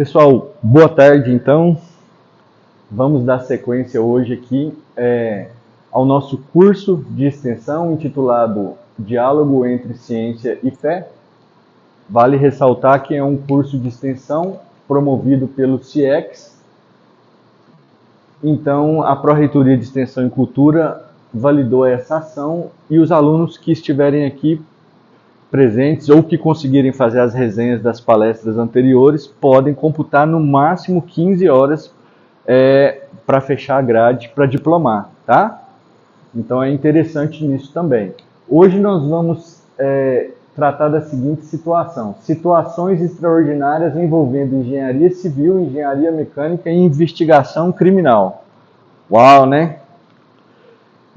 Pessoal, boa tarde então. Vamos dar sequência hoje aqui ao nosso curso de extensão intitulado Diálogo entre Ciência e Fé. Vale ressaltar que é um curso de extensão promovido pelo CIEX. Então, a Pró-Reitoria de Extensão e Cultura validou essa ação e os alunos que estiverem aqui presentes ou que conseguirem fazer as resenhas das palestras anteriores podem computar no máximo 15 horas para fechar a grade para diplomar, tá? Então é interessante nisso também. Hoje nós vamos tratar da seguinte situação: situações extraordinárias envolvendo engenharia civil, engenharia mecânica e investigação criminal. Uau, né?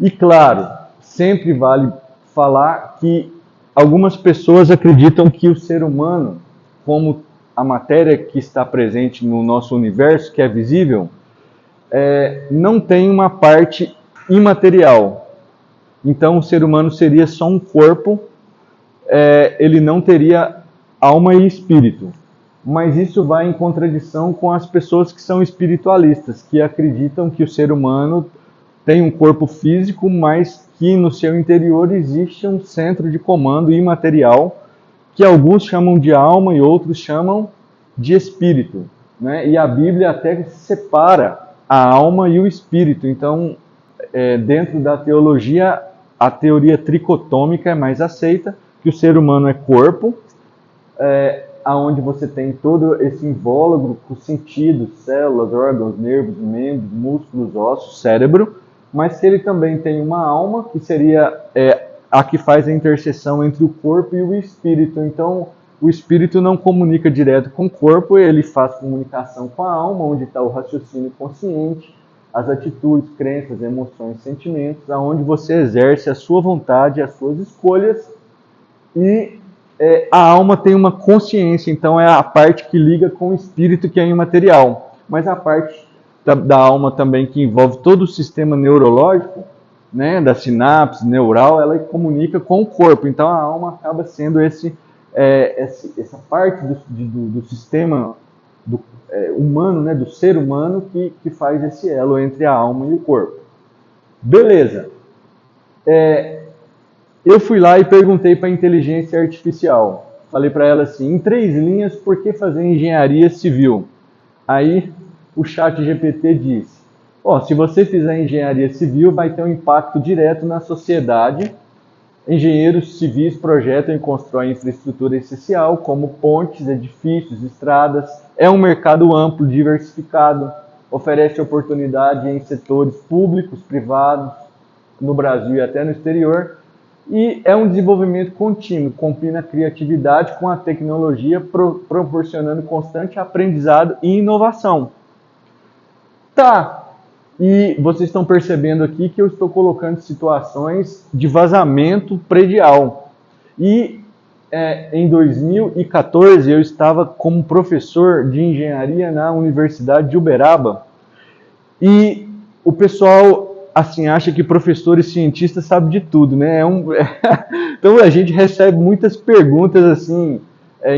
E claro, sempre vale falar que algumas pessoas acreditam que o ser humano, como a matéria que está presente no nosso universo, que é visível, não tem uma parte imaterial. Então o ser humano seria só um corpo, ele não teria alma e espírito. Mas isso vai em contradição com as pessoas que são espiritualistas, que acreditam que o ser humano tem um corpo físico, mas que no seu interior existe um centro de comando imaterial, que alguns chamam de alma e outros chamam de espírito, né? E a Bíblia até separa a alma e o espírito. Então, dentro da teologia, a teoria tricotômica é mais aceita, que o ser humano é corpo, aonde você tem todo esse invólucro com sentidos, células, órgãos, nervos, membros, músculos, ossos, cérebro, mas que ele também tem uma alma, que seria a que faz a interseção entre o corpo e o espírito. Então, o espírito não comunica direto com o corpo, ele faz comunicação com a alma, onde está o raciocínio consciente, as atitudes, crenças, emoções, sentimentos, aonde você exerce a sua vontade, as suas escolhas, e a alma tem uma consciência, então é a parte que liga com o espírito, que é imaterial. Mas a parte da alma também, que envolve todo o sistema neurológico, né, da sinapse neural, ela comunica com o corpo. Então a alma acaba sendo essa parte do sistema humano, né, do ser humano, que faz esse elo entre a alma e o corpo. Beleza. Eu fui lá e perguntei para a inteligência artificial. Falei para ela assim, em 3 linhas, por que fazer engenharia civil? Aí o ChatGPT disse, se você fizer engenharia civil, vai ter um impacto direto na sociedade. Engenheiros civis projetam e constroem infraestrutura essencial, como pontes, edifícios, estradas. É um mercado amplo, diversificado, oferece oportunidade em setores públicos, privados, no Brasil e até no exterior. E é um desenvolvimento contínuo, combina a criatividade com a tecnologia, proporcionando constante aprendizado e inovação. Tá, e vocês estão percebendo aqui que eu estou colocando situações de vazamento predial. E em 2014 eu estava como professor de engenharia na Universidade de Uberaba. E o pessoal assim acha que professor e cientista sabe de tudo, né? Então a gente recebe muitas perguntas assim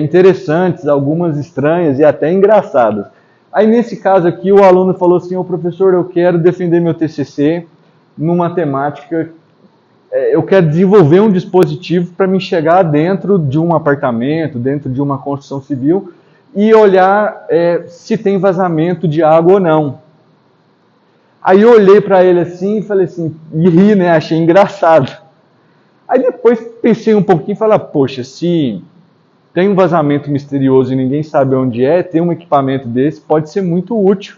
interessantes, algumas estranhas e até engraçadas. Aí nesse caso aqui o aluno falou assim, professor, eu quero defender meu TCC numa temática, eu quero desenvolver um dispositivo para me chegar dentro de um apartamento, dentro de uma construção civil e olhar se tem vazamento de água ou não. Aí eu olhei para ele assim e falei assim, e ri, né? Achei engraçado. Aí depois pensei um pouquinho e falei, poxa, se tem um vazamento misterioso e ninguém sabe onde ter um equipamento desse pode ser muito útil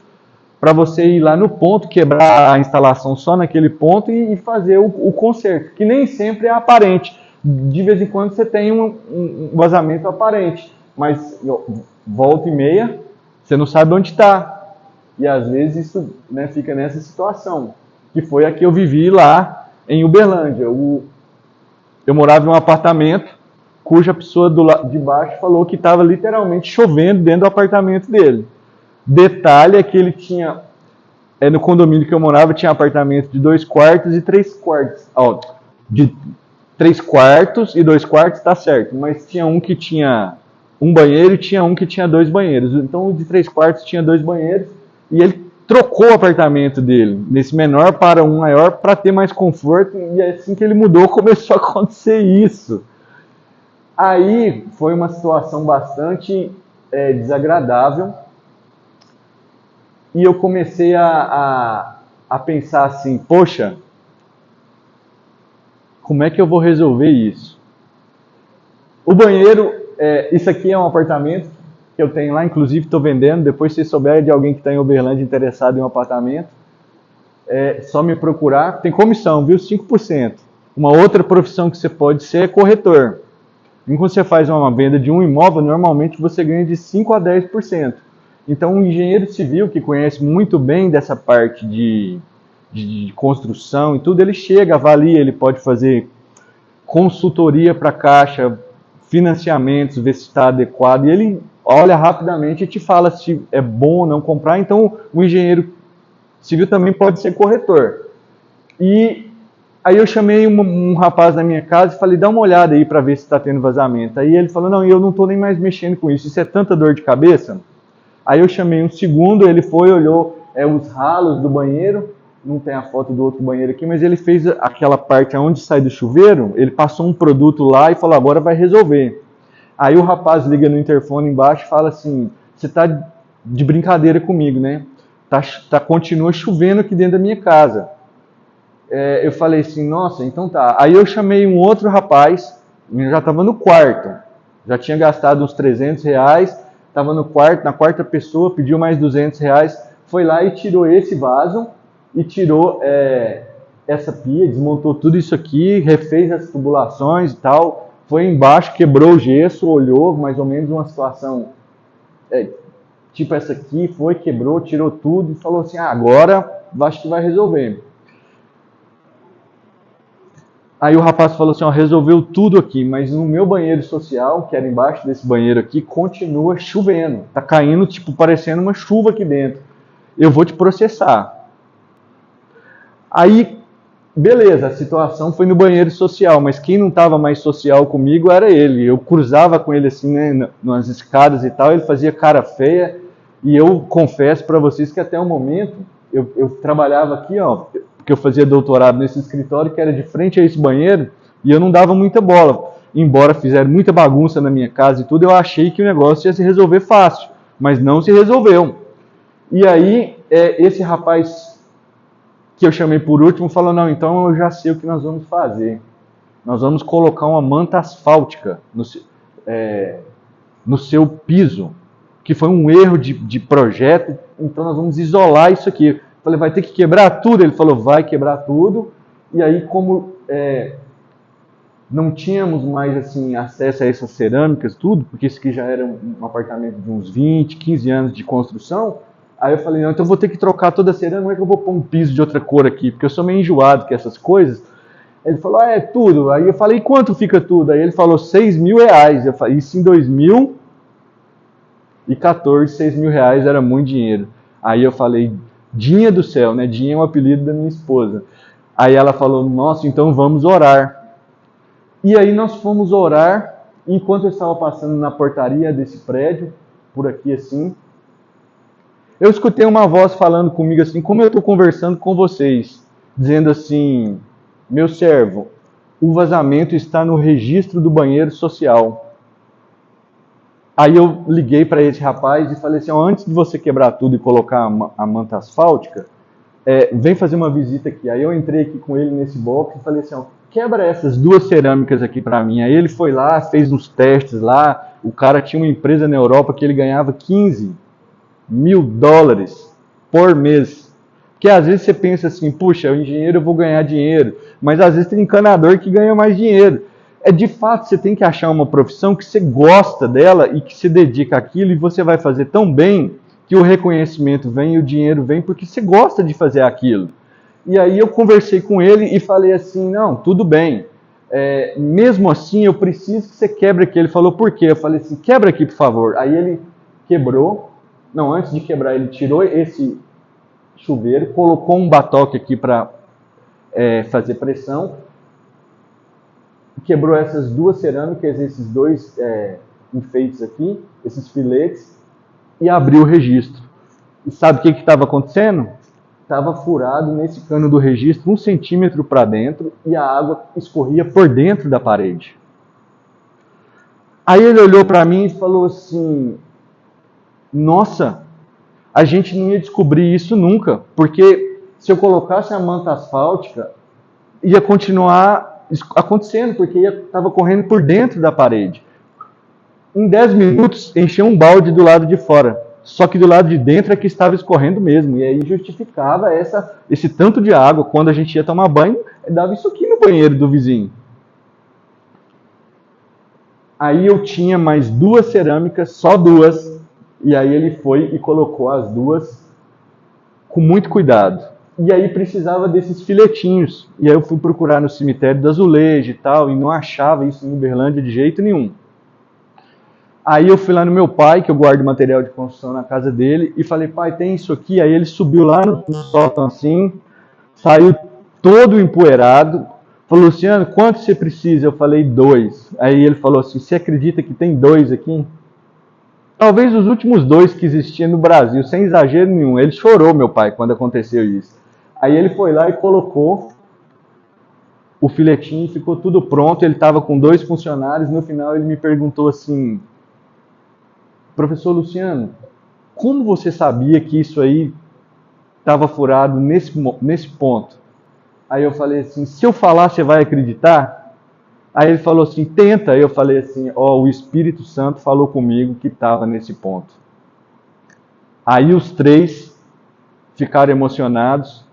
para você ir lá no ponto, quebrar a instalação só naquele ponto e fazer o conserto, que nem sempre é aparente. De vez em quando você tem um vazamento aparente, mas volta e meia você não sabe onde está. E às vezes isso, né, fica nessa situação, que foi a que eu vivi lá em Uberlândia. Eu morava em um apartamento cuja pessoa do lado de baixo falou que estava literalmente chovendo dentro do apartamento dele. Detalhe é que ele tinha, no condomínio que eu morava, tinha apartamento de 2 quartos e 3 quartos. De 3 quartos e 2 quartos, tá certo, mas tinha um que tinha um banheiro e tinha um que tinha 2 banheiros. Então o de 3 quartos tinha 2 banheiros e ele trocou o apartamento dele, nesse menor para um maior, para ter mais conforto, e assim que ele mudou começou a acontecer isso. Aí foi uma situação bastante desagradável e eu comecei a pensar assim, poxa, como é que eu vou resolver isso? O banheiro, isso aqui é um apartamento que eu tenho lá, inclusive estou vendendo, depois se souber de alguém que está em Uberlândia interessado em um apartamento, só me procurar, tem comissão, viu? 5%. Uma outra profissão que você pode ser é corretor. E quando você faz uma venda de um imóvel, normalmente você ganha de 5% a 10%. Então, um engenheiro civil que conhece muito bem dessa parte de construção e tudo, ele chega, avalia, ele pode fazer consultoria para a Caixa, financiamentos, ver se está adequado, e ele olha rapidamente e te fala se é bom ou não comprar. Então, o engenheiro civil também pode ser corretor. E aí eu chamei um rapaz na minha casa e falei, dá uma olhada aí para ver se está tendo vazamento. Aí ele falou, não, eu não estou nem mais mexendo com isso, isso é tanta dor de cabeça. Aí eu chamei um segundo, ele foi, olhou os ralos do banheiro, não tem a foto do outro banheiro aqui, mas ele fez aquela parte onde sai do chuveiro, ele passou um produto lá e falou, agora vai resolver. Aí o rapaz liga no interfone embaixo e fala assim, você está de brincadeira comigo, né? Continua chovendo aqui dentro da minha casa. Eu falei assim, nossa, então tá. Aí eu chamei um outro rapaz, já estava no quarto, já tinha gastado uns R$300, estava no quarto, na quarta pessoa, pediu mais R$200, foi lá e tirou esse vaso, e tirou essa pia, desmontou tudo isso aqui, refez as tubulações e tal, foi embaixo, quebrou o gesso, olhou mais ou menos uma situação tipo essa aqui, foi, quebrou, tirou tudo e falou assim, agora acho que vai resolver. Aí o rapaz falou assim, resolveu tudo aqui, mas no meu banheiro social, que era embaixo desse banheiro aqui, continua chovendo. Tá caindo, tipo, parecendo uma chuva aqui dentro. Eu vou te processar. Aí, beleza, a situação foi no banheiro social, mas quem não estava mais social comigo era ele. Eu cruzava com ele assim, né, nas escadas e tal, ele fazia cara feia, e eu confesso para vocês que até o momento, eu trabalhava aqui, porque eu fazia doutorado nesse escritório que era de frente a esse banheiro, e eu não dava muita bola. Embora fizeram muita bagunça na minha casa e tudo, eu achei que o negócio ia se resolver fácil, mas não se resolveu. E aí, esse rapaz que eu chamei por último falou, não, então eu já sei o que nós vamos fazer. Nós vamos colocar uma manta asfáltica no seu piso, que foi um erro de projeto, então nós vamos isolar isso aqui. Eu falei, vai ter que quebrar tudo? Ele falou, vai quebrar tudo. E aí, como não tínhamos mais assim, acesso a essas cerâmicas, tudo, porque isso aqui já era um apartamento de uns 20, 15 anos de construção, aí eu falei, não, então eu vou ter que trocar toda a cerâmica, como é que eu vou pôr um piso de outra cor aqui? Porque eu sou meio enjoado com essas coisas. Ele falou, é tudo. Aí eu falei, e quanto fica tudo? Aí ele falou, R$6.000. Eu falei, isso em 2014, R$6.000 era muito dinheiro. Aí eu falei, Dinha do céu, né? Dinha é o apelido da minha esposa. Aí ela falou, nossa, então vamos orar. E aí nós fomos orar, enquanto eu estava passando na portaria desse prédio, por aqui assim, eu escutei uma voz falando comigo assim, como eu estou conversando com vocês, dizendo assim, meu servo, o vazamento está no registro do banheiro social. Aí eu liguei para esse rapaz e falei assim, antes de você quebrar tudo e colocar a manta asfáltica, vem fazer uma visita aqui. Aí eu entrei aqui com ele nesse box e falei assim, quebra essas 2 cerâmicas aqui para mim. Aí ele foi lá, fez uns testes lá, o cara tinha uma empresa na Europa que ele ganhava $15.000 por mês. Porque às vezes você pensa assim, puxa, o engenheiro eu vou ganhar dinheiro, mas às vezes tem encanador que ganha mais dinheiro. De fato, você tem que achar uma profissão que você gosta dela e que se dedica àquilo, e você vai fazer tão bem que o reconhecimento vem e o dinheiro vem porque você gosta de fazer aquilo. E aí eu conversei com ele e falei assim, não, tudo bem, mesmo assim eu preciso que você quebre aqui. Ele falou, por quê? Eu falei assim, quebra aqui por favor. Aí ele quebrou, não, antes de quebrar ele tirou esse chuveiro, colocou um batoque aqui para fazer pressão, quebrou essas 2 cerâmicas, esses 2 enfeites aqui, esses filetes, e abri o registro. E sabe o que estava acontecendo? Estava furado nesse cano do registro 1 centímetro para dentro e a água escorria por dentro da parede. Aí ele olhou para mim e falou assim, nossa, a gente não ia descobrir isso nunca, porque se eu colocasse a manta asfáltica, ia continuar acontecendo, porque estava correndo por dentro da parede. Em 10 minutos, encheu um balde do lado de fora. Só que do lado de dentro é que estava escorrendo mesmo. E aí justificava esse tanto de água. Quando a gente ia tomar banho, dava isso aqui no banheiro do vizinho. Aí eu tinha mais 2 cerâmicas, só 2. E aí ele foi e colocou as 2 com muito cuidado. E aí precisava desses filetinhos. E aí eu fui procurar no cemitério do Azulejo e tal, e não achava isso em Uberlândia de jeito nenhum. Aí eu fui lá no meu pai, que eu guardo material de construção na casa dele, e falei, pai, tem isso aqui? Aí ele subiu lá no sótão assim, saiu todo empoeirado, falou, Luciano, quanto você precisa? Eu falei, 2. Aí ele falou assim, você acredita que tem 2 aqui? Talvez os últimos 2 que existiam no Brasil, sem exagero nenhum. Ele chorou, meu pai, quando aconteceu isso. Aí ele foi lá e colocou o filetinho, ficou tudo pronto, ele estava com 2 funcionários, no final ele me perguntou assim, professor Luciano, como você sabia que isso aí estava furado nesse ponto? Aí eu falei assim, se eu falar, você vai acreditar? Aí ele falou assim, tenta. Aí eu falei assim, o Espírito Santo falou comigo que estava nesse ponto. Aí os 3 ficaram emocionados.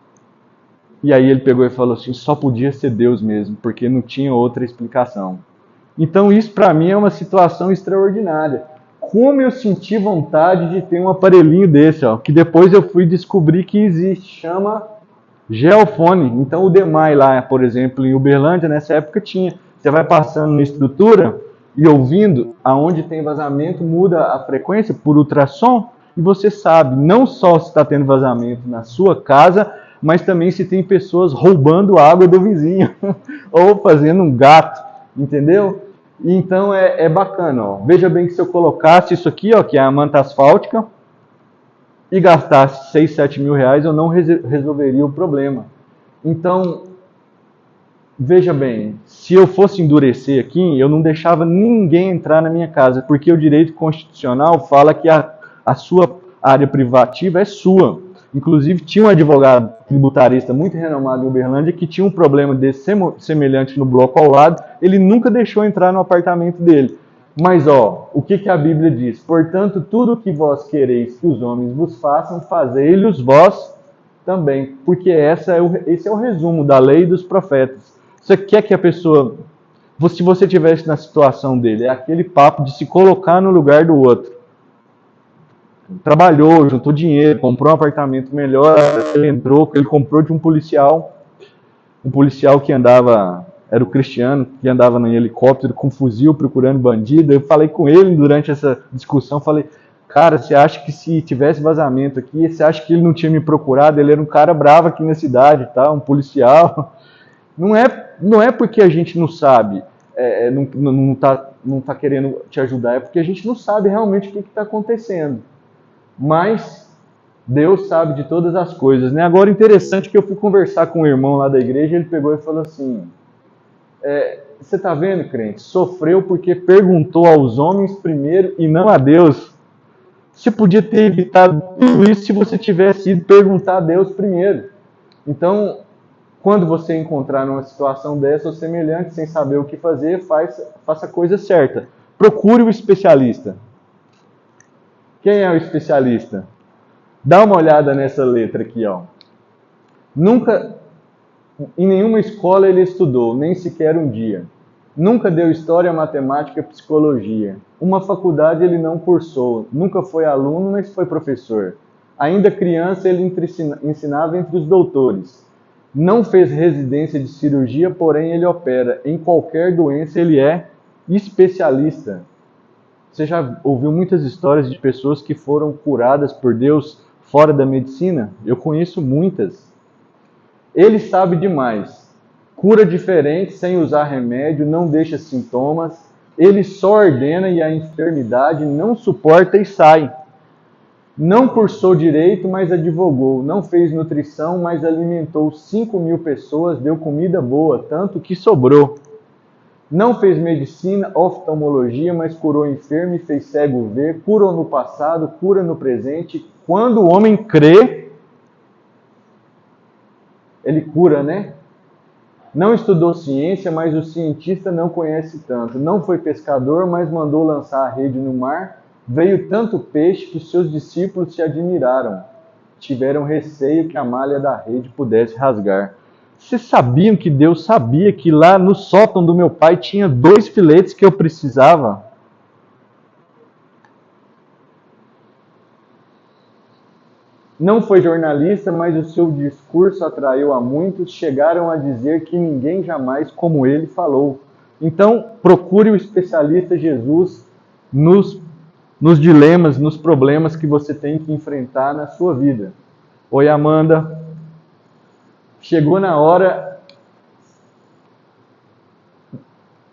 E aí ele pegou e falou assim, só podia ser Deus mesmo, porque não tinha outra explicação. Então isso para mim é uma situação extraordinária. Como eu senti vontade de ter um aparelhinho desse, que depois eu fui descobrir que existe, chama geofone. Então o DEMAI lá, por exemplo, em Uberlândia, nessa época tinha. Você vai passando na estrutura e ouvindo, aonde tem vazamento, muda a frequência por ultrassom, e você sabe não só se está tendo vazamento na sua casa, mas também se tem pessoas roubando água do vizinho, ou fazendo um gato, entendeu? Então é bacana, ó. Veja bem que se eu colocasse isso aqui, ó, que é a manta asfáltica, e gastasse 6, 7 mil reais, eu não resolveria o problema. Então, veja bem, se eu fosse endurecer aqui, eu não deixava ninguém entrar na minha casa, porque o direito constitucional fala que a sua área privativa é sua. Inclusive, tinha um advogado tributarista muito renomado em Uberlândia que tinha um problema desse semelhante no bloco ao lado, ele nunca deixou entrar no apartamento dele. Mas, o que a Bíblia diz? Portanto, tudo o que vós quereis que os homens vos façam, fazei-lhes vós também. Porque esse é o resumo da lei e dos profetas. Você quer que a pessoa, se você estivesse na situação dele, é aquele papo de se colocar no lugar do outro. Trabalhou, juntou dinheiro, comprou um apartamento melhor, ele comprou de um policial que andava, era o Cristiano, que andava em helicóptero com fuzil procurando bandido. Eu falei com ele durante essa discussão, falei, cara, você acha que se tivesse vazamento aqui, você acha que ele não tinha me procurado? Ele era um cara bravo aqui na cidade, tá? Um policial. Não é porque a gente não sabe, não tá querendo te ajudar, é porque a gente não sabe realmente o que está acontecendo. Mas Deus sabe de todas as coisas, né? Agora, interessante que eu fui conversar com um irmão lá da igreja, ele pegou e falou assim, você está vendo, crente? Sofreu porque perguntou aos homens primeiro e não a Deus. Você podia ter evitado tudo isso se você tivesse ido perguntar a Deus primeiro. Então, quando você encontrar numa situação dessa ou semelhante, sem saber o que fazer, faça a coisa certa. Procure o especialista. Quem é o especialista? Dá uma olhada nessa letra aqui, ó. Nunca, em nenhuma escola ele estudou, nem sequer um dia. Nunca deu história, matemática, psicologia. Uma faculdade ele não cursou. Nunca foi aluno, nem foi professor. Ainda criança ele ensinava entre os doutores. Não fez residência de cirurgia, porém ele opera. Em qualquer doença ele é especialista. Você já ouviu muitas histórias de pessoas que foram curadas por Deus fora da medicina? Eu conheço muitas. Ele sabe demais. Cura diferente, sem usar remédio, não deixa sintomas, Ele só ordena e a enfermidade não suporta e sai. Não cursou direito, mas advogou. Não fez nutrição, mas alimentou 5.000 pessoas, deu comida boa, tanto que sobrou. Não fez medicina, oftalmologia, mas curou enfermo e fez cego ver. Curou no passado, cura no presente. Quando o homem crê, ele cura, né? Não estudou ciência, mas o cientista não conhece tanto. Não foi pescador, mas mandou lançar a rede no mar. Veio tanto peixe que seus discípulos se admiraram. Tiveram receio que a malha da rede pudesse rasgar. Vocês sabiam que Deus sabia que lá no sótão do meu pai tinha 2 filetes que eu precisava? Não foi jornalista, mas o seu discurso atraiu a muitos. Chegaram a dizer que ninguém jamais como ele falou. Então, procure o especialista Jesus nos dilemas, nos problemas que você tem que enfrentar na sua vida. Oi, Amanda. Chegou na hora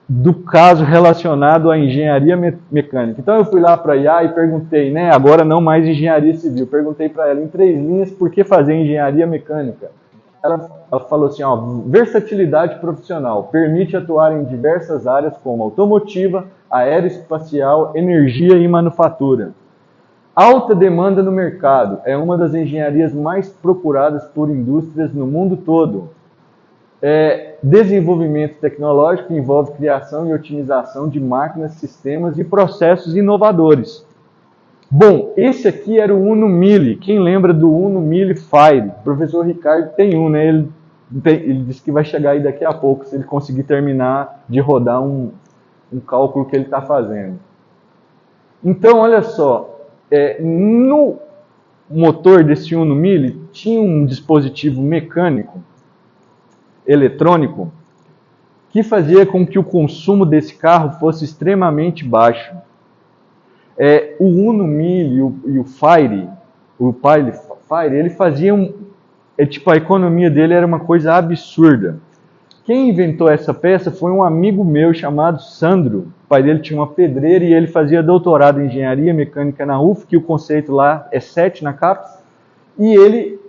do caso relacionado à engenharia mecânica. Então eu fui lá para a IA e perguntei, né, agora não mais engenharia civil, perguntei para ela em 3 linhas por que fazer engenharia mecânica. Ela falou assim, ó, versatilidade profissional, permite atuar em diversas áreas como automotiva, aeroespacial, energia e manufatura. Alta demanda no mercado, é uma das engenharias mais procuradas por indústrias no mundo todo. Desenvolvimento tecnológico envolve criação e otimização de máquinas, sistemas e processos inovadores. Bom, esse aqui era o Uno Mille. Quem lembra do Uno Mille Fire? O professor Ricardo tem um, né? Ele disse que vai chegar aí daqui a pouco, se ele conseguir terminar de rodar um cálculo que ele está fazendo. Então, olha só, no motor desse Uno Mille tinha um dispositivo mecânico, eletrônico, que fazia com que o consumo desse carro fosse extremamente baixo. O Uno Mille e o Fire, ele fazia a economia dele era uma coisa absurda. Quem inventou essa peça foi um amigo meu chamado Sandro. O pai dele tinha uma pedreira e ele fazia doutorado em engenharia mecânica na UF, que o conceito lá é 7 na CAPES, e ele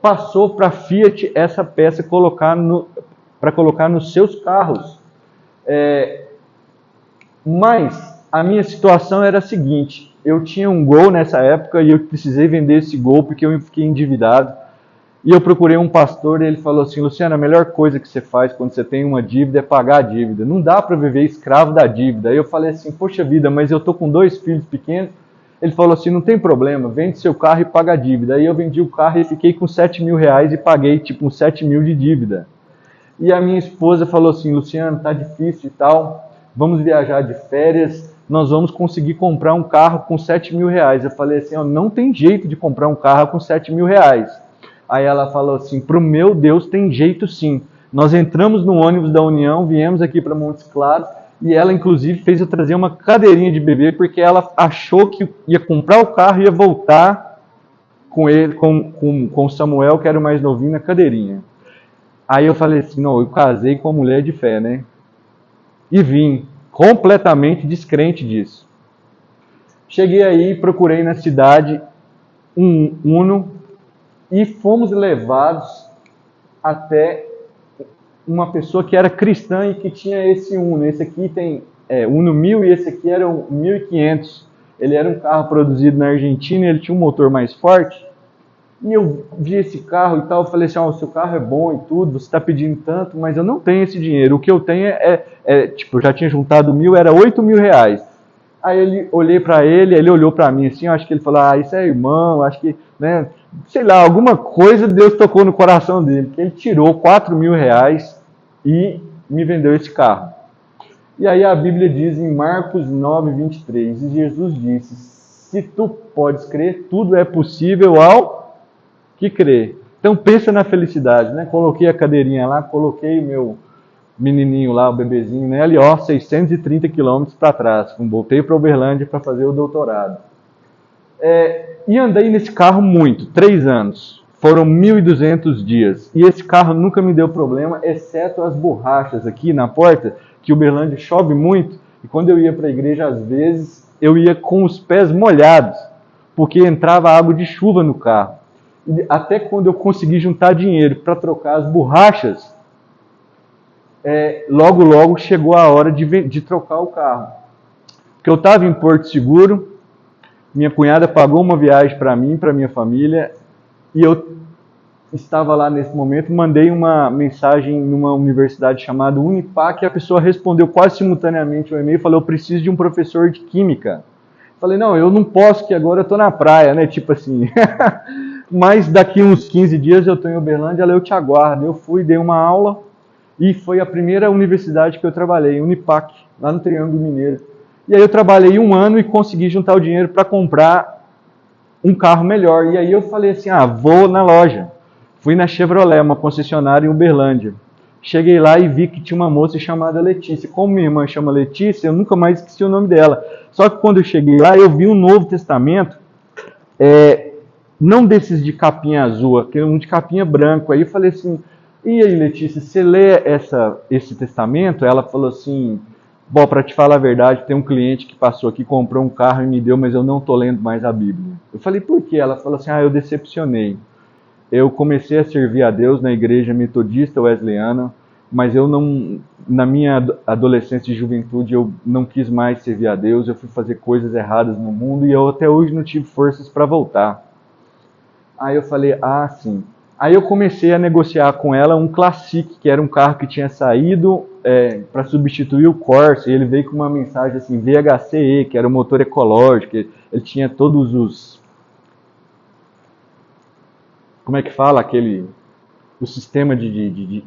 passou para a Fiat essa peça para colocar nos seus carros. Mas a minha situação era a seguinte, eu tinha um Gol nessa época e eu precisei vender esse Gol porque eu fiquei endividado. E eu procurei um pastor e ele falou assim, Luciano, a melhor coisa que você faz quando você tem uma dívida é pagar a dívida. Não dá para viver escravo da dívida. Aí eu falei assim, poxa vida, mas eu estou com 2 filhos pequenos. Ele falou assim, não tem problema, vende seu carro e paga a dívida. Aí eu vendi o carro e fiquei com 7.000 reais e paguei uns 7.000 de dívida. E a minha esposa falou assim, Luciano, tá difícil e tal, vamos viajar de férias, nós vamos conseguir comprar um carro com 7.000 reais. Eu falei assim, não tem jeito de comprar um carro com 7.000 reais. Aí ela falou assim, pro meu Deus tem jeito sim. Nós entramos no ônibus da União, viemos aqui para Montes Claros, e ela inclusive fez eu trazer uma cadeirinha de bebê, porque ela achou que ia comprar o carro e ia voltar com ele, com o Samuel, que era o mais novinho, na cadeirinha. Aí eu falei assim, não, eu casei com uma mulher de fé, né? E vim completamente descrente disso. Cheguei aí, procurei na cidade um Uno, e fomos levados até uma pessoa que era cristã e que tinha esse Uno. Esse aqui tem Uno 1000 e esse aqui era um 1500. Ele era um carro produzido na Argentina e ele tinha um motor mais forte. E eu vi esse carro e tal, eu falei assim, o seu carro é bom e tudo, você está pedindo tanto, mas eu não tenho esse dinheiro. O que eu tenho eu já tinha juntado 1.000, era 8.000 reais. Aí olhei para ele, ele olhou para mim assim, eu acho que ele falou, isso é irmão, acho que, né, sei lá, alguma coisa Deus tocou no coração dele, que ele tirou 4.000 reais e me vendeu esse carro. E aí a Bíblia diz em Marcos 9:23, e Jesus disse, se tu podes crer, tudo é possível ao que crê. Então pensa na felicidade, né? Coloquei a cadeirinha lá, coloquei o meu menininho lá, o bebezinho, né? Ali, 630 quilômetros para trás. Voltei para Uberlândia para fazer o doutorado. E andei nesse carro muito, 3 anos. Foram 1.200 dias. E esse carro nunca me deu problema, exceto as borrachas aqui na porta, que Uberlândia chove muito, E quando eu ia para a igreja, às vezes, eu ia com os pés molhados, porque entrava água de chuva no carro. E até quando eu consegui juntar dinheiro para trocar as borrachas, logo chegou a hora de trocar o carro. Porque eu estava em Porto Seguro, minha cunhada pagou uma viagem para mim, para minha família, e eu estava lá nesse momento, mandei uma mensagem numa universidade chamada Unipac, e a pessoa respondeu quase simultaneamente o e-mail e falou: eu preciso de um professor de química. Falei: não, eu não posso, que agora eu estou na praia, né? Tipo assim. Mas daqui uns 15 dias eu estou em Uberlândia, eu te aguardo. Eu fui, dei uma aula, e foi a primeira universidade que eu trabalhei, Unipac, lá no Triângulo Mineiro. E aí eu trabalhei 1 ano e consegui juntar o dinheiro para comprar um carro melhor. E aí eu falei assim: vou na loja. Fui na Chevrolet, uma concessionária em Uberlândia. Cheguei lá e vi que tinha uma moça chamada Letícia. Como minha irmã chama Letícia, eu nunca mais esqueci o nome dela. Só que quando eu cheguei lá, eu vi um Novo Testamento, não desses de capinha azul, aquele um de capinha branco. Aí eu falei assim: e aí, Letícia, você lê esse testamento? Ela falou assim: bom, para te falar a verdade, tem um cliente que passou aqui, comprou um carro e me deu, mas eu não estou lendo mais a Bíblia. Eu falei: por quê? Ela falou assim: eu decepcionei. Eu comecei a servir a Deus na igreja metodista wesleyana, mas eu não, na minha adolescência e juventude, eu não quis mais servir a Deus, eu fui fazer coisas erradas no mundo e eu até hoje não tive forças para voltar. Aí eu falei: sim. Aí eu comecei a negociar com ela um Classic, que era um carro que tinha saído para substituir o Corsa, e ele veio com uma mensagem assim, VHCE, que era um motor ecológico, ele tinha todos os... Como é que fala? O sistema de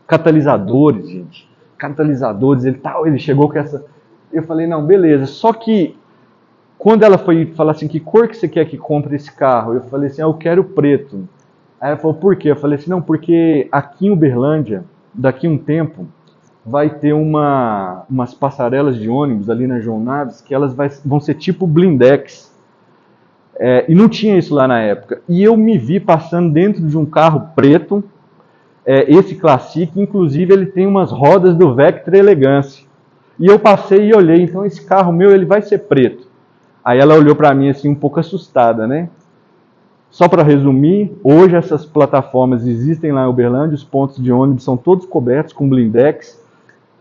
catalisadores, gente. Catalisadores, ele chegou com essa... Eu falei: não, beleza. Só que quando ela foi falar assim: que cor que você quer que compre esse carro? Eu falei assim: eu quero preto. Aí ela falou: por quê? Eu falei assim: não, porque aqui em Uberlândia, daqui a um tempo, vai ter umas passarelas de ônibus ali na João Naves, que elas vão ser tipo blindex. E não tinha isso lá na época. E eu me vi passando dentro de um carro preto, esse Classic, inclusive ele tem umas rodas do Vectra Elegance. E eu passei e olhei: então esse carro meu, ele vai ser preto. Aí ela olhou para mim assim, um pouco assustada, né? Só para resumir, hoje essas plataformas existem lá em Uberlândia, os pontos de ônibus são todos cobertos com blindex.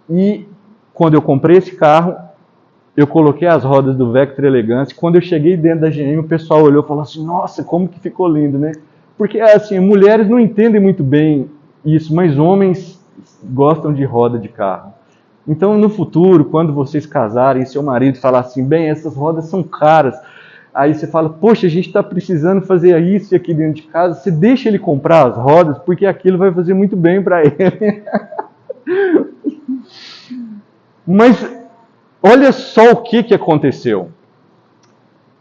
E quando eu comprei esse carro, eu coloquei as rodas do Vectra Elegance. Quando eu cheguei dentro da GM, o pessoal olhou e falou assim: nossa, como que ficou lindo, né? Porque assim, mulheres não entendem muito bem isso, mas homens gostam de roda de carro. Então, no futuro, quando vocês casarem, seu marido falar assim: bem, essas rodas são caras. Aí você fala: poxa, a gente está precisando fazer isso aqui dentro de casa. Você deixa ele comprar as rodas, porque aquilo vai fazer muito bem para ele. Mas olha só o que aconteceu.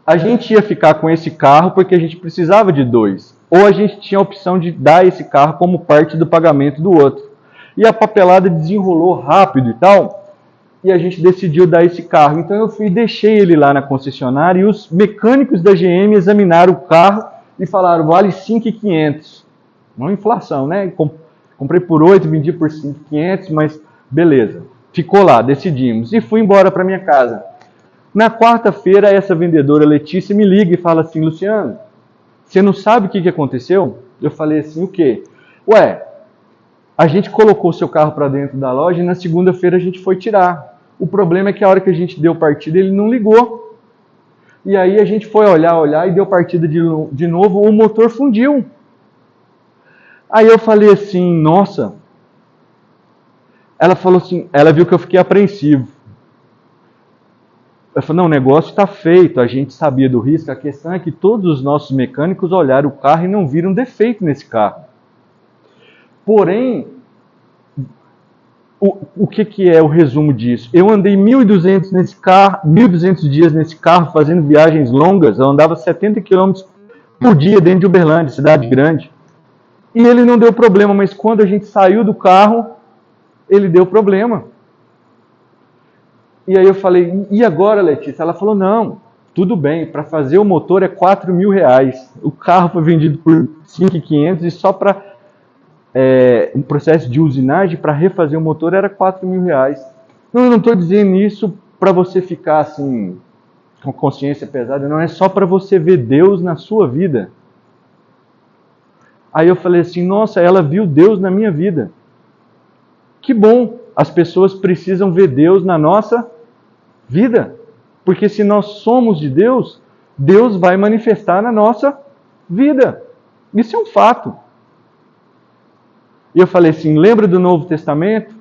A gente ia ficar com esse carro porque a gente precisava de 2. Ou a gente tinha a opção de dar esse carro como parte do pagamento do outro. E a papelada desenrolou rápido e tal. E a gente decidiu dar esse carro. Então eu fui e deixei ele lá na concessionária. E os mecânicos da GM examinaram o carro e falaram: vale 5.500. Uma inflação, né? Comprei por 8, vendi por 5.500, mas beleza. Ficou lá, decidimos. E fui embora para minha casa. Na quarta-feira, essa vendedora Letícia me liga e fala assim: Luciano, você não sabe o que aconteceu? Eu falei assim: o quê? Ué, a gente colocou o seu carro para dentro da loja e na segunda-feira a gente foi tirar. O problema é que a hora que a gente deu partida, ele não ligou. E aí a gente foi olhar e deu partida de novo, o motor fundiu. Aí eu falei assim: nossa. Ela falou assim, ela viu que eu fiquei apreensivo. Eu falei: não, o negócio está feito, a gente sabia do risco, a questão é que todos os nossos mecânicos olharam o carro e não viram defeito nesse carro. Porém, o que é o resumo disso? Eu andei 1.200 nesse carro, 1.200 dias nesse carro, fazendo viagens longas. Eu andava 70 km por dia dentro de Uberlândia, cidade grande. E ele não deu problema, mas quando a gente saiu do carro, ele deu problema. E aí eu falei: e agora, Letícia? Ela falou: não, tudo bem, para fazer o motor é R$4.000. O carro foi vendido por 5.500 e só para um processo de usinagem, para refazer o motor, era R$4.000. Não, eu não estou dizendo isso para você ficar assim, com consciência pesada, não, é só para você ver Deus na sua vida. Aí eu falei assim, nossa, ela viu Deus na minha vida. Que bom, as pessoas precisam ver Deus na nossa vida. Porque se nós somos de Deus, Deus vai manifestar na nossa vida. Isso é um fato. E eu falei assim, lembra do Novo Testamento?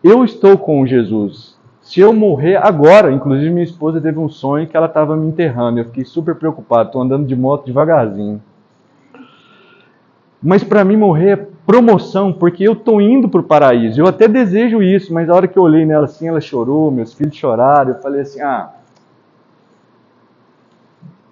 Eu estou com Jesus. Se eu morrer agora, inclusive minha esposa teve um sonho que ela estava me enterrando. Eu fiquei super preocupado, estou andando de moto devagarzinho. Mas para mim morrer é promoção, porque eu estou indo para o paraíso. Eu até desejo isso, mas a hora que eu olhei nela assim, ela chorou, meus filhos choraram. Eu falei assim,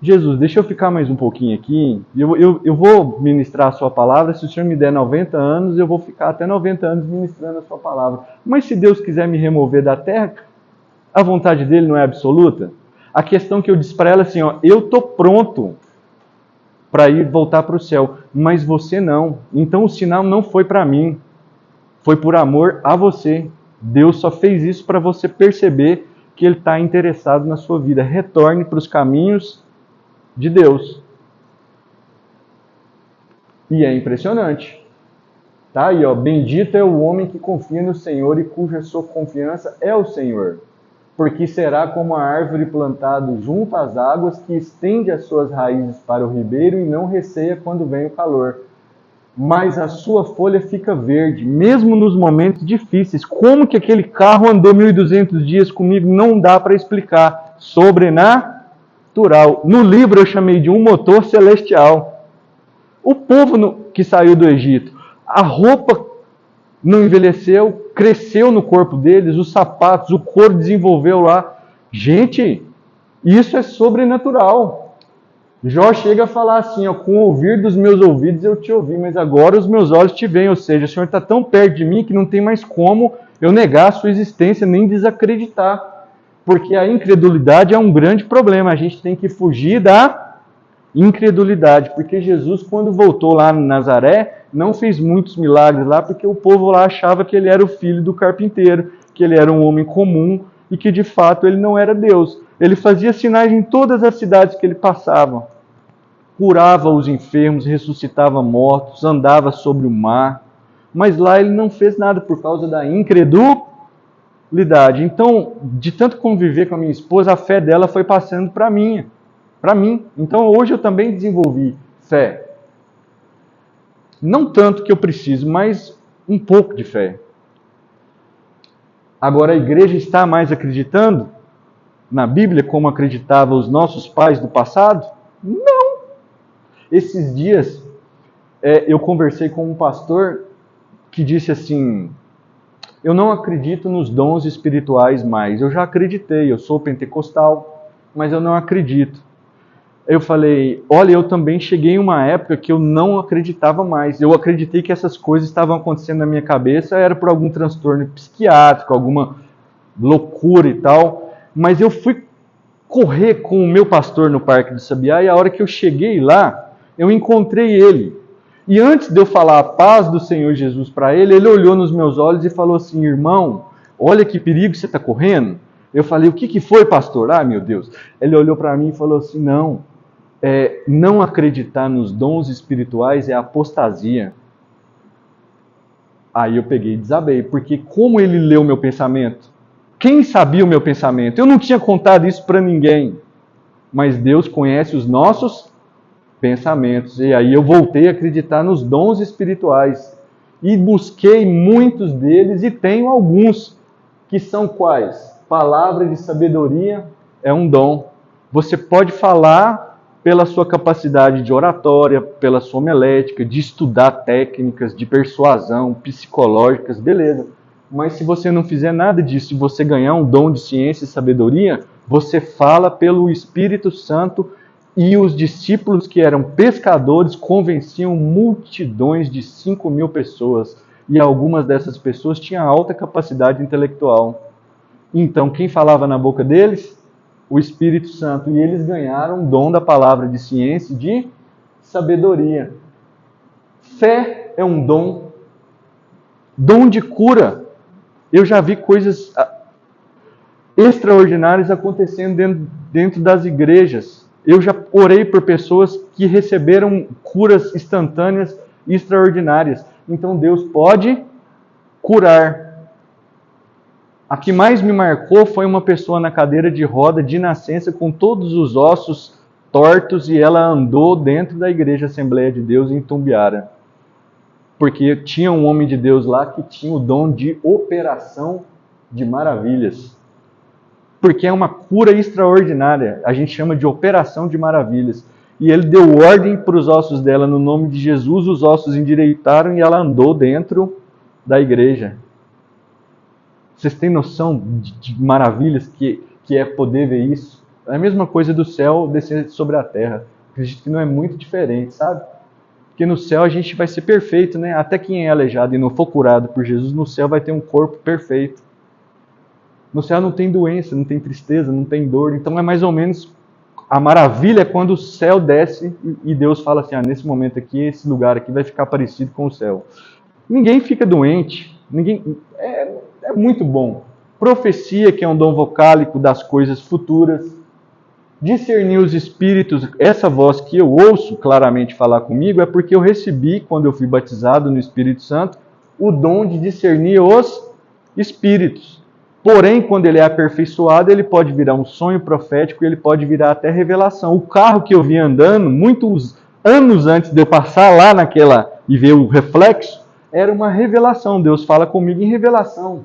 Jesus, deixa eu ficar mais um pouquinho aqui. Eu vou ministrar a sua palavra. Se o Senhor me der 90 anos, eu vou ficar até 90 anos ministrando a sua palavra. Mas se Deus quiser me remover da terra, a vontade dele não é absoluta? A questão que eu disse para ela assim, eu estou pronto para ir voltar para o céu, mas você não. Então o sinal não foi para mim, foi por amor a você. Deus só fez isso para você perceber que Ele está interessado na sua vida. Retorne para os caminhos de Deus. E é impressionante. Tá aí, bendito é o homem que confia no Senhor e cuja sua confiança é o Senhor. Porque será como a árvore plantada junto às águas, que estende as suas raízes para o ribeiro e não receia quando vem o calor. Mas a sua folha fica verde, mesmo nos momentos difíceis. Como que aquele carro andou 1.200 dias comigo? Não dá para explicar. Sobrenatural. No livro eu chamei de um motor celestial. O povo que saiu do Egito, a roupa não envelheceu, cresceu no corpo deles, os sapatos, o couro desenvolveu lá. Gente, isso é sobrenatural. Jó chega a falar assim, com o ouvir dos meus ouvidos eu te ouvi, mas agora os meus olhos te veem. Ou seja, o Senhor está tão perto de mim que não tem mais como eu negar a sua existência, nem desacreditar. Porque a incredulidade é um grande problema. A gente tem que fugir da incredulidade, porque Jesus, quando voltou lá em Nazaré, não fez muitos milagres lá, porque o povo lá achava que ele era o filho do carpinteiro, que ele era um homem comum e que de fato ele não era Deus. Ele fazia sinais em todas as cidades que ele passava. Curava os enfermos, ressuscitava mortos, andava sobre o mar. Mas lá ele não fez nada por causa da incredulidade. Então, de tanto conviver com a minha esposa, a fé dela foi passando para mim. Então hoje eu também desenvolvi fé. Não tanto que eu preciso, mas um pouco de fé. Agora a igreja está mais acreditando na Bíblia como acreditavam os nossos pais do passado? Não. Esses dias eu conversei com um pastor que disse assim, eu não acredito nos dons espirituais mais. Eu já acreditei, eu sou pentecostal, mas eu não acredito. Eu falei, olha, eu também cheguei em uma época que eu não acreditava mais. Eu acreditei que essas coisas estavam acontecendo na minha cabeça, era por algum transtorno psiquiátrico, alguma loucura e tal. Mas eu fui correr com o meu pastor no Parque do Sabiá e a hora que eu cheguei lá, eu encontrei ele. E antes de eu falar a paz do Senhor Jesus para ele, ele olhou nos meus olhos e falou assim, irmão, olha que perigo você está correndo. Eu falei, o que foi, pastor? Ah, meu Deus. Ele olhou para mim e falou assim, não acreditar nos dons espirituais é apostasia. Aí eu peguei e desabei, porque como ele leu o meu pensamento? Quem sabia o meu pensamento? Eu não tinha contado isso para ninguém, mas Deus conhece os nossos pensamentos. E aí eu voltei a acreditar nos dons espirituais e busquei muitos deles e tenho alguns, que são quais? Palavra de sabedoria é um dom. Você pode falar pela sua capacidade de oratória, pela sua homilética, de estudar técnicas de persuasão psicológicas, beleza. Mas se você não fizer nada disso, se você ganhar um dom de ciência e sabedoria, você fala pelo Espírito Santo, e os discípulos que eram pescadores convenciam multidões de 5.000 pessoas. E algumas dessas pessoas tinham alta capacidade intelectual. Então, quem falava na boca deles? O Espírito Santo. E eles ganharam o dom da palavra de ciência e de sabedoria. Fé é um dom. Dom de cura. Eu já vi coisas extraordinárias acontecendo dentro das igrejas. Eu já orei por pessoas que receberam curas instantâneas e extraordinárias. Então Deus pode curar. A que mais me marcou foi uma pessoa na cadeira de roda de nascença com todos os ossos tortos e ela andou dentro da igreja Assembleia de Deus em Tumbiara. Porque tinha um homem de Deus lá que tinha o dom de operação de maravilhas. Porque é uma cura extraordinária. A gente chama de operação de maravilhas. E ele deu ordem para os ossos dela no nome de Jesus, os ossos endireitaram e ela andou dentro da igreja. Vocês têm noção de maravilhas que é poder ver isso? É a mesma coisa do céu descer sobre a terra. Acredito que não é muito diferente, sabe? Porque no céu a gente vai ser perfeito, né? Até quem é aleijado e não for curado por Jesus, no céu vai ter um corpo perfeito. No céu não tem doença, não tem tristeza, não tem dor. Então é mais ou menos a maravilha é quando o céu desce e Deus fala assim, nesse momento aqui, esse lugar aqui vai ficar parecido com o céu. Ninguém fica doente. É muito bom. Profecia, que é um dom vocálico das coisas futuras. Discernir os espíritos, essa voz que eu ouço claramente falar comigo, é porque eu recebi, quando eu fui batizado no Espírito Santo, o dom de discernir os espíritos. Porém, quando ele é aperfeiçoado, ele pode virar um sonho profético, ele pode virar até revelação. O carro que eu vi andando, muitos anos antes de eu passar lá naquela e ver o reflexo, era uma revelação. Deus fala comigo em revelação.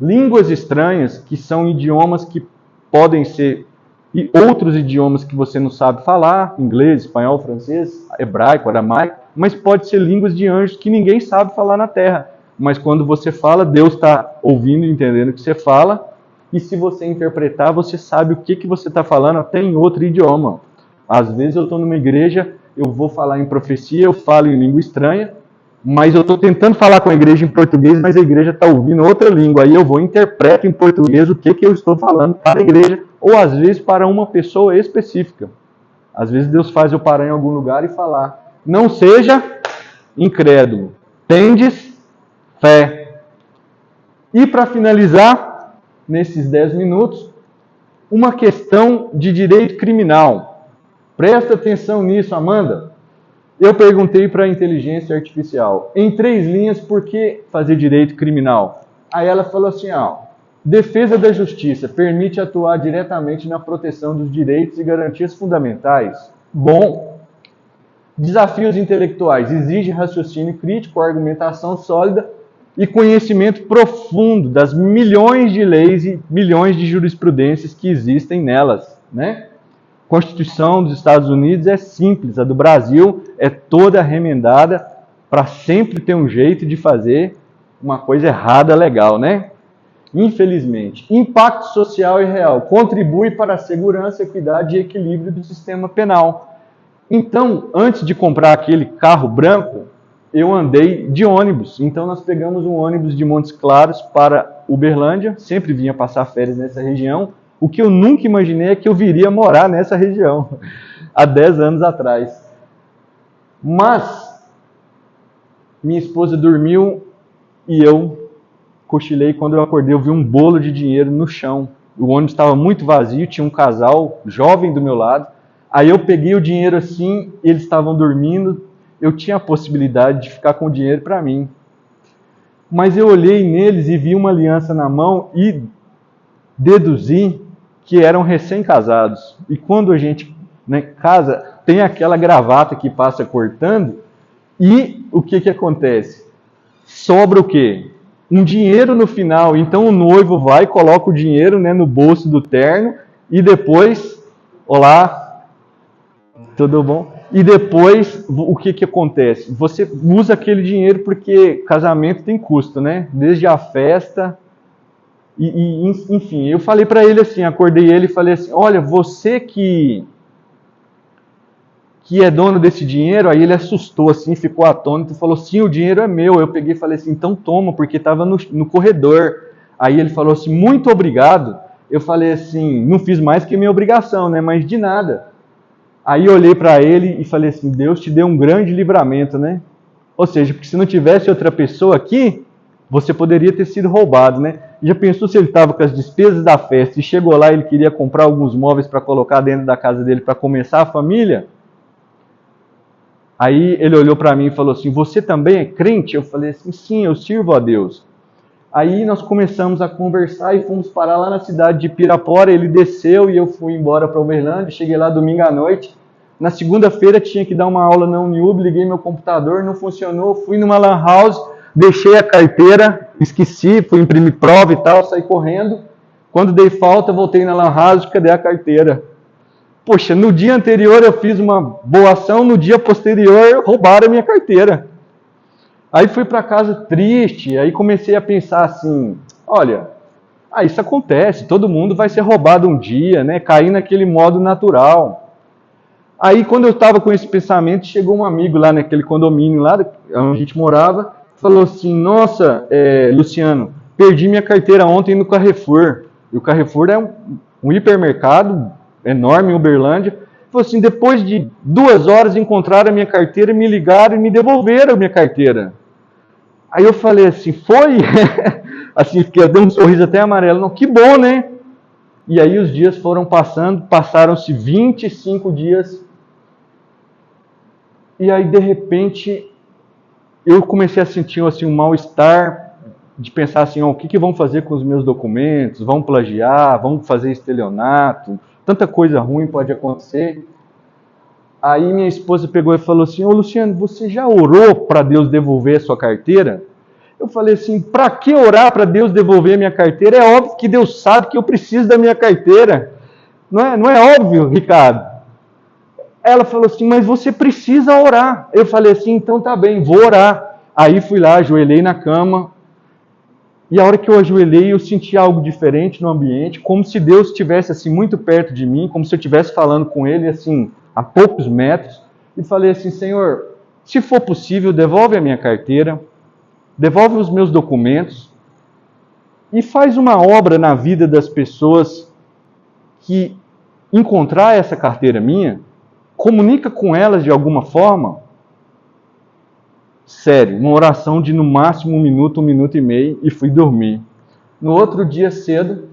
Línguas estranhas, que são idiomas que podem ser e outros idiomas que você não sabe falar, inglês, espanhol, francês, hebraico, aramaico, mas pode ser línguas de anjos que ninguém sabe falar na terra. Mas quando você fala, Deus está ouvindo e entendendo o que você fala, e se você interpretar, você sabe o que você está falando até em outro idioma. Às vezes eu estou numa igreja, eu vou falar em profecia, eu falo em língua estranha, mas eu estou tentando falar com a igreja em português, mas a igreja está ouvindo outra língua. Aí eu vou interpretar em português o que eu estou falando para a igreja, ou às vezes para uma pessoa específica. Às vezes Deus faz eu parar em algum lugar e falar, não seja incrédulo, tendes fé. E para finalizar, nesses 10 minutos, uma questão de direito criminal. Presta atenção nisso, Amanda. Eu perguntei para a inteligência artificial, em 3 linhas, por que fazer direito criminal? Aí ela falou assim, defesa da justiça permite atuar diretamente na proteção dos direitos e garantias fundamentais. Bom. Desafios intelectuais exige raciocínio crítico, argumentação sólida e conhecimento profundo das milhões de leis e milhões de jurisprudências que existem nelas, né? A Constituição dos Estados Unidos é simples, a do Brasil é toda remendada para sempre ter um jeito de fazer uma coisa errada legal, né? Infelizmente. Impacto social e real. Contribui para a segurança, equidade e equilíbrio do sistema penal. Então, antes de comprar aquele carro branco, eu andei de ônibus. Então, nós pegamos um ônibus de Montes Claros para Uberlândia. Sempre vinha passar férias nessa região. O que eu nunca imaginei é que eu viria morar nessa região, há 10 anos atrás. Mas, minha esposa dormiu e eu cochilei. Quando eu acordei, eu vi um bolo de dinheiro no chão. O ônibus estava muito vazio, tinha um casal jovem do meu lado. Aí eu peguei o dinheiro assim, eles estavam dormindo, eu tinha a possibilidade de ficar com o dinheiro para mim. Mas eu olhei neles e vi uma aliança na mão e deduzi que eram recém-casados. E quando a gente casa, tem aquela gravata que passa cortando, e o que acontece? Sobra o quê? Um dinheiro no final. Então o noivo vai e coloca o dinheiro no bolso do terno, e depois, olá, tudo bom? E depois, o que acontece? Você usa aquele dinheiro porque casamento tem custo, né? Desde a festa, enfim. Eu falei para ele assim, acordei ele e falei assim, olha, você que é dono desse dinheiro. Aí ele assustou assim, ficou atônito, falou, sim, o dinheiro é meu. Eu peguei e falei assim, então toma, porque estava no corredor. Aí ele falou assim, muito obrigado. Eu falei assim, não fiz mais que minha obrigação, né? Mas de nada. Aí eu olhei para ele e falei assim, Deus te deu um grande livramento, né? Ou seja, porque se não tivesse outra pessoa aqui, você poderia ter sido roubado, né? Já pensou se ele estava com as despesas da festa e chegou lá e ele queria comprar alguns móveis para colocar dentro da casa dele para começar a família? Aí ele olhou para mim e falou assim, você também é crente? Eu falei assim, sim, eu sirvo a Deus. Aí nós começamos a conversar e fomos parar lá na cidade de Pirapora, ele desceu e eu fui embora para Uberlândia, cheguei lá domingo à noite. Na segunda-feira tinha que dar uma aula na Uniub, liguei meu computador, não funcionou, fui numa lan house, deixei a carteira, esqueci, fui imprimir prova e tal, saí correndo. Quando dei falta, voltei na lan house, cadê a carteira? Poxa, no dia anterior eu fiz uma boa ação, no dia posterior roubaram a minha carteira. Aí fui para casa triste, aí comecei a pensar assim, olha, isso acontece, todo mundo vai ser roubado um dia, né? Cair naquele modo natural. Aí quando eu estava com esse pensamento, chegou um amigo lá naquele condomínio lá onde a gente morava, falou assim, nossa, Luciano, perdi minha carteira ontem no Carrefour. E o Carrefour é um hipermercado enorme em Uberlândia. Falou assim, depois de 2 horas encontraram a minha carteira, me ligaram e me devolveram a minha carteira. Aí eu falei assim, foi? Assim, porque eu dei um sorriso até amarelo. Não, que bom, né? E aí os dias foram passando, passaram-se 25 dias. E aí, de repente, eu comecei a sentir assim, um mal-estar de pensar assim, o que vão fazer com os meus documentos? Vão plagiar? Vão fazer estelionato? Tanta coisa ruim pode acontecer. Aí minha esposa pegou e falou assim, ô Luciano, você já orou para Deus devolver a sua carteira? Eu falei assim, para que orar para Deus devolver a minha carteira? É óbvio que Deus sabe que eu preciso da minha carteira. Não é óbvio, Ricardo? Ela falou assim, mas você precisa orar. Eu falei assim, então tá bem, vou orar. Aí fui lá, ajoelhei na cama. E a hora que eu ajoelhei, eu senti algo diferente no ambiente, como se Deus estivesse assim, muito perto de mim, como se eu estivesse falando com Ele assim, a poucos metros. E falei assim, Senhor, se for possível, devolve a minha carteira, devolve os meus documentos e faz uma obra na vida das pessoas que encontrar essa carteira minha, comunica com elas de alguma forma. Sério, uma oração de no máximo 1 minuto e meio e fui dormir. No outro dia cedo,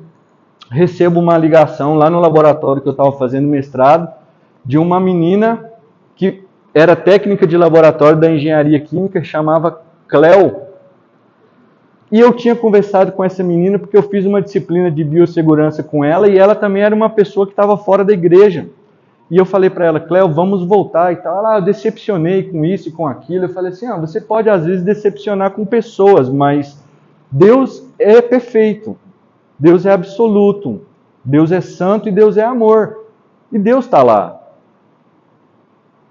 recebo uma ligação lá no laboratório que eu estava fazendo mestrado, de uma menina que era técnica de laboratório da engenharia química, chamava Cleo. E eu tinha conversado com essa menina porque eu fiz uma disciplina de biossegurança com ela e ela também era uma pessoa que estava fora da igreja. E eu falei para ela, Cleo, vamos voltar e tal. Ela, eu decepcionei com isso e com aquilo. Eu falei assim, você pode às vezes decepcionar com pessoas, mas Deus é perfeito. Deus é absoluto. Deus é santo e Deus é amor. E Deus está lá.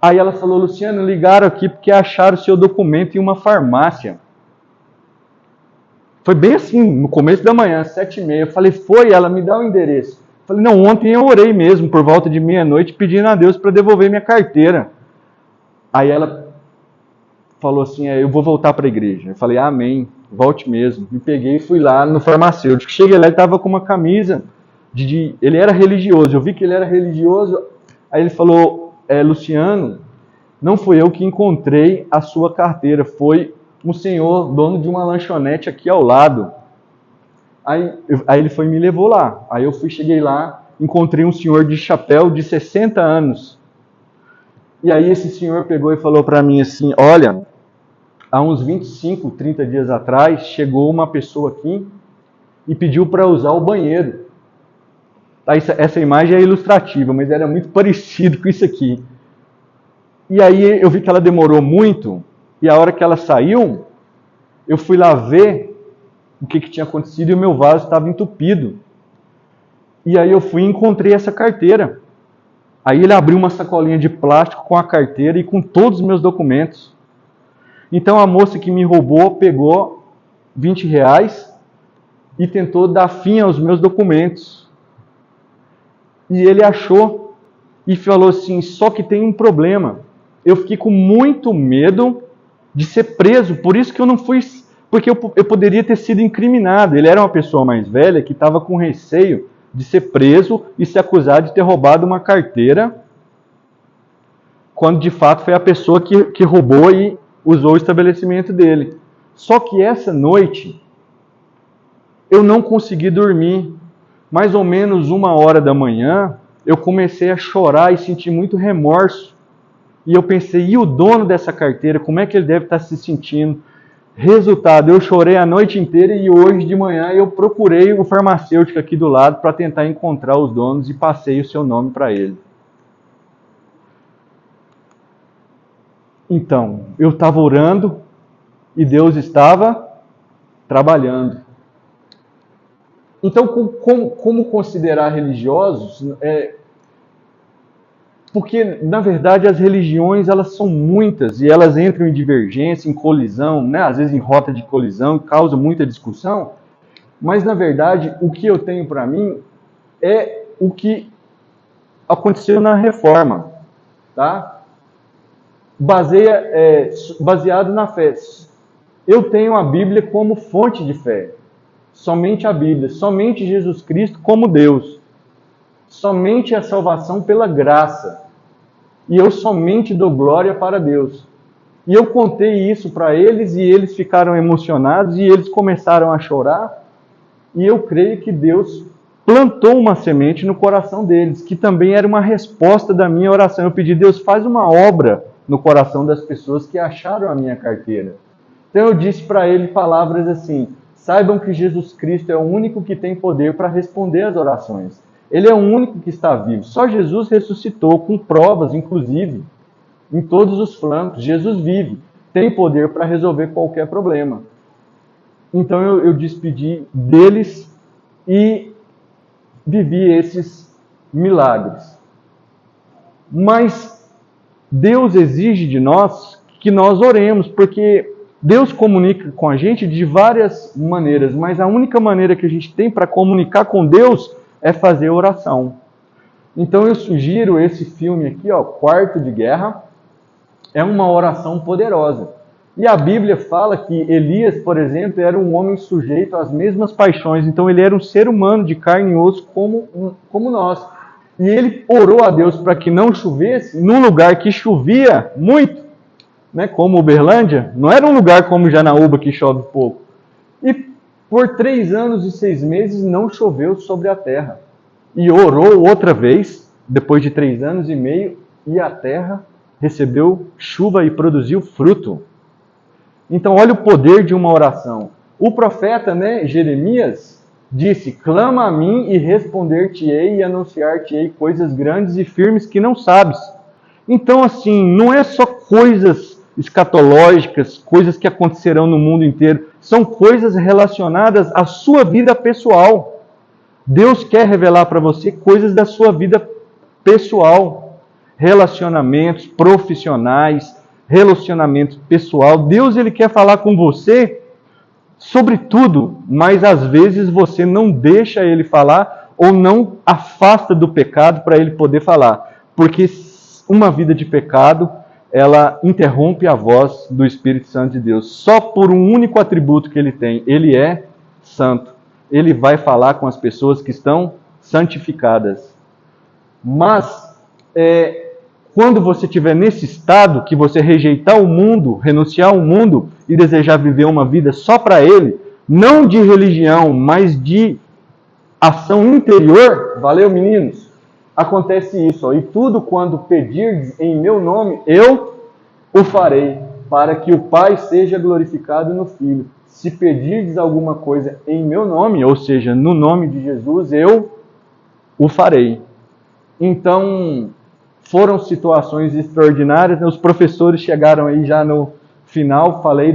Aí ela falou, Luciano, ligaram aqui porque acharam o seu documento em uma farmácia. Foi bem assim, no começo da manhã, 7h30. Eu falei, foi? Ela me dá o endereço. Falei, não, ontem eu orei mesmo, por volta de meia-noite, pedindo a Deus para devolver minha carteira. Aí ela falou assim, eu vou voltar para a igreja. Eu falei, amém, volte mesmo. Me peguei e fui lá no farmacêutico. Cheguei lá, ele estava com uma camisa, ele era religioso, eu vi que ele era religioso. Aí ele falou, Luciano, não fui eu que encontrei a sua carteira, foi um senhor, dono de uma lanchonete aqui ao lado. Aí ele foi e me levou lá. Aí eu cheguei lá, encontrei um senhor de chapéu de 60 anos. E aí esse senhor pegou e falou para mim assim, olha, há uns 25, 30 dias atrás, chegou uma pessoa aqui e pediu para usar o banheiro. Essa imagem é ilustrativa, mas era muito parecido com isso aqui. E aí eu vi que ela demorou muito, e a hora que ela saiu, eu fui lá ver o que tinha acontecido e o meu vaso estava entupido. E aí eu fui e encontrei essa carteira. Aí ele abriu uma sacolinha de plástico com a carteira e com todos os meus documentos. Então a moça que me roubou pegou R$20 e tentou dar fim aos meus documentos. E ele achou e falou assim, só que tem um problema. Eu fiquei com muito medo de ser preso, por isso que eu não fui... Porque eu poderia ter sido incriminado. Ele era uma pessoa mais velha que estava com receio de ser preso e se acusar de ter roubado uma carteira, quando de fato foi a pessoa que roubou e usou o estabelecimento dele. Só que essa noite, eu não consegui dormir. Mais ou menos 1h da manhã, eu comecei a chorar e sentir muito remorso. E eu pensei, e o dono dessa carteira, como é que ele deve estar se sentindo? Resultado, eu chorei a noite inteira e hoje de manhã eu procurei o farmacêutico aqui do lado para tentar encontrar os donos e passei o seu nome para ele. Então, eu estava orando e Deus estava trabalhando. Então, como considerar religiosos? Porque, na verdade, as religiões elas são muitas e elas entram em divergência, em colisão, né? Às vezes em rota de colisão, causa muita discussão. Mas, na verdade, o que eu tenho para mim é o que aconteceu na Reforma, tá? Baseado na fé. Eu tenho a Bíblia como fonte de fé. Somente a Bíblia, somente Jesus Cristo como Deus. Somente a salvação pela graça. E eu somente dou glória para Deus. E eu contei isso para eles e eles ficaram emocionados e eles começaram a chorar. E eu creio que Deus plantou uma semente no coração deles, que também era uma resposta da minha oração. Eu pedi, Deus, faz uma obra no coração das pessoas que acharam a minha carteira. Então eu disse para ele palavras assim, saibam que Jesus Cristo é o único que tem poder para responder às orações. Ele é o único que está vivo. Só Jesus ressuscitou, com provas, inclusive, em todos os flancos. Jesus vive, tem poder para resolver qualquer problema. Então eu despedi deles e vivi esses milagres. Mas Deus exige de nós que nós oremos, porque Deus comunica com a gente de várias maneiras, mas a única maneira que a gente tem para comunicar com Deus é fazer oração. Então eu sugiro esse filme aqui, Quarto de Guerra, é uma oração poderosa. E a Bíblia fala que Elias, por exemplo, era um homem sujeito às mesmas paixões, então ele era um ser humano de carne e osso como nós. E ele orou a Deus para que não chovesse num lugar que chovia muito, né, como Uberlândia, não era um lugar como Janaúba que chove pouco. E por 3 anos e 6 meses não choveu sobre a terra. E orou outra vez, depois de 3 anos e meio, e a terra recebeu chuva e produziu fruto. Então olha o poder de uma oração. O profeta, Jeremias, disse, clama a mim e responder-te-ei e anunciar-te-ei coisas grandes e firmes que não sabes. Então assim, não é só coisas escatológicas, coisas que acontecerão no mundo inteiro, são coisas relacionadas à sua vida pessoal. Deus quer revelar para você coisas da sua vida pessoal, relacionamentos profissionais, relacionamento pessoal. Deus ele quer falar com você sobre tudo, mas às vezes você não deixa ele falar ou não afasta do pecado para ele poder falar, porque uma vida de pecado ela interrompe a voz do Espírito Santo de Deus. Só por um único atributo que ele tem, ele é santo. Ele vai falar com as pessoas que estão santificadas. Mas, quando você estiver nesse estado, que você rejeitar o mundo, renunciar ao mundo e desejar viver uma vida só para ele, não de religião, mas de ação interior, valeu meninos? Acontece isso, e tudo quando pedirdes em meu nome, eu o farei, para que o Pai seja glorificado no Filho. Se pedirdes alguma coisa em meu nome, ou seja, no nome de Jesus, eu o farei. Então, foram situações extraordinárias, os professores chegaram aí já no final, falei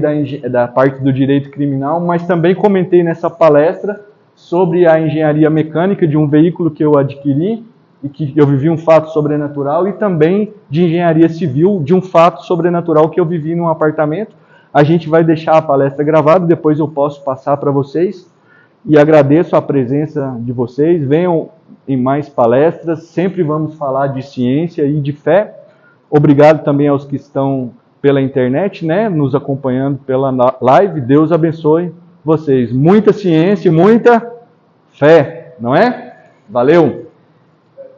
da parte do direito criminal, mas também comentei nessa palestra sobre a engenharia mecânica de um veículo que eu adquiri, e que eu vivi um fato sobrenatural, e também de engenharia civil, de um fato sobrenatural que eu vivi num apartamento. A gente vai deixar a palestra gravada, depois eu posso passar para vocês, e agradeço a presença de vocês, venham em mais palestras, sempre vamos falar de ciência e de fé. Obrigado também aos que estão pela internet, nos acompanhando pela live, Deus abençoe vocês. Muita ciência, muita fé, não é? Valeu!